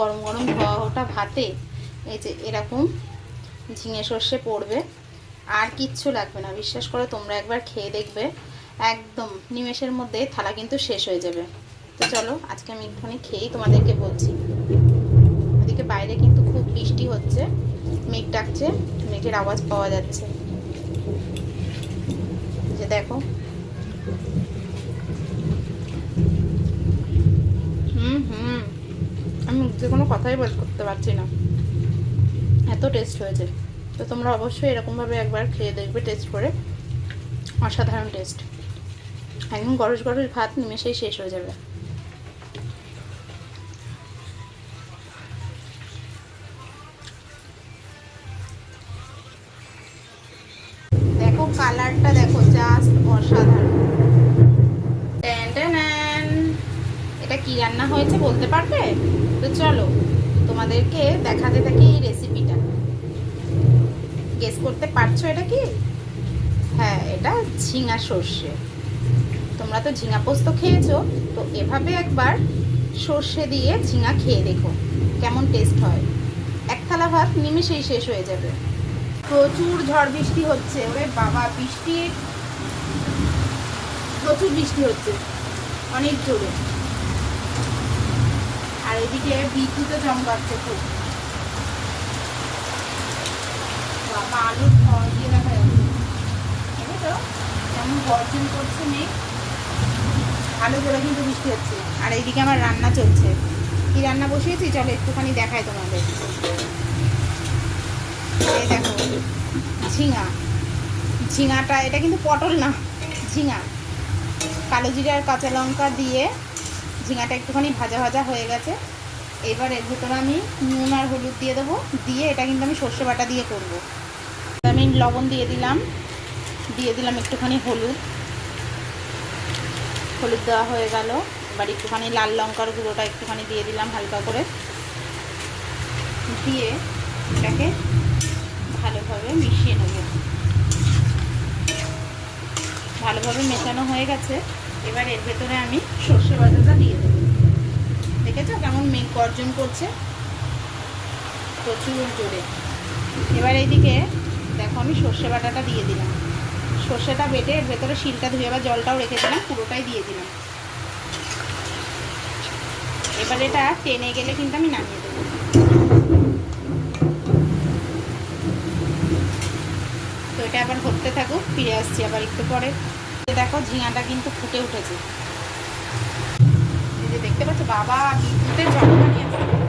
গরম গরম ধোয়া ওটা ভাতে এই যে এরকম ঝিঙে সর্ষে পড়বে, আর কিচ্ছু লাগবে না। বিশ্বাস করো, তোমরা একবার খেয়ে দেখবে, একদম নিমেষের মধ্যে থালা কিন্তু শেষ হয়ে যাবে। তো চলো আজকে আমি একটুখানি খেয়েই তোমাদেরকে বলছি। ওদিকে বাইরে কিন্তু খুব বৃষ্টি হচ্ছে, মেঘ ডাকছে, মেঘের আওয়াজ পাওয়া যাচ্ছে। যে দেখো, আমি যে কোনো কথাই বল করতে পারছি না, এত টেস্ট হয়েছে। তো তোমরা অবশ্যই এরকমভাবে একবার খেয়ে দেখবে, টেস্ট করে। অসাধারণ টেস্ট, একদম গরজ গরজ ভাত নিমেষেই শেষ হয়ে যাবে। দেখো কালারটা দেখো, জাস্ট অসাধারণ। এটা কি রান্না হয়েছে বলতে পারবে? তো চলো তোমাদেরকে দেখাতে থাকি এই রেসিপিটা। গেস করতে পারছো এটা কি? হ্যাঁ, এটা ঝিঙা সর্ষে। তোমরা তো ঝিঙা পোস্ত খেয়েছো, তো এভাবে একবার সর্ষে দিয়ে ঝিঙা খেয়ে দেখো কেমন টেস্ট হয়। এক থালা ভাত নিমেষেই শেষ হয়ে যাবে। প্রচুর ঝড় বৃষ্টি হচ্ছে, ওরে বাবা, প্রচুর বৃষ্টি হচ্ছে, অনেক জোরে। আর এদিকে বিদ্যুৎও চমকাচ্ছে খুব। বাবা, আলুর ঘর দিয়ে দেখা যাচ্ছে, বুঝেছো কেমন গর্জন করছে মেঘ, আলু জোরে কিন্তু বৃষ্টি হচ্ছে। আর এইদিকে আমার রান্না চলছে। কি রান্না বসিয়েছি চলো একটুখানি দেখায় তোমাদের। এই দেখো, ঝিঙাটা, এটা কিন্তু পটল না, ঝিঙা। কালো জিরা আর কাঁচা লঙ্কা দিয়ে ঝিঙাটা একটুখানি ভাজা ভাজা হয়ে গেছে। এবার এর ভেতরে আমি নুন আর হলুদ দিয়ে দেবো, দিয়ে এটা কিন্তু আমি সর্ষে বাটা দিয়ে করব। আমি লবণ দিয়ে দিলাম একটুখানি হলুদ দেওয়া হয়ে গেল। এবার একটুখানি লাল লঙ্কার গুঁড়োটা একটুখানি দিয়ে দিলাম হালকা করে, দিয়ে এটাকে ভালোভাবে মিশিয়ে নেব। ভালোভাবে মেশানো হয়ে গেছে। এবার এর ভেতরে আমি সর্ষে বাটাটা দিয়ে দেবো। দেখেছো কেমন মেঘ গর্জন করছে, প্রচুর জোরে। এবার এইদিকে দেখো আমি সর্ষে বাটাটা দিয়ে দিলাম। সর্ষেটা বেটে এর ভেতরে শিলটা ধুয়ে আবার জলটাও রেখেছিলাম, পুরোটাই দিয়ে দিলাম। এবার এটা টেনে গেলে কিন্তু আমি নামিয়ে দেবো। তো এটা আবার হতে থাকুক, ফিরে আসছি আবার একটু পরে। দেখো ঝিঙাটা কিন্তু ফুটে উঠেছে, এই যে দেখতে পাচ্ছ। বাবা, বিদ্যুতের ঝড় নিয়ে আসছে।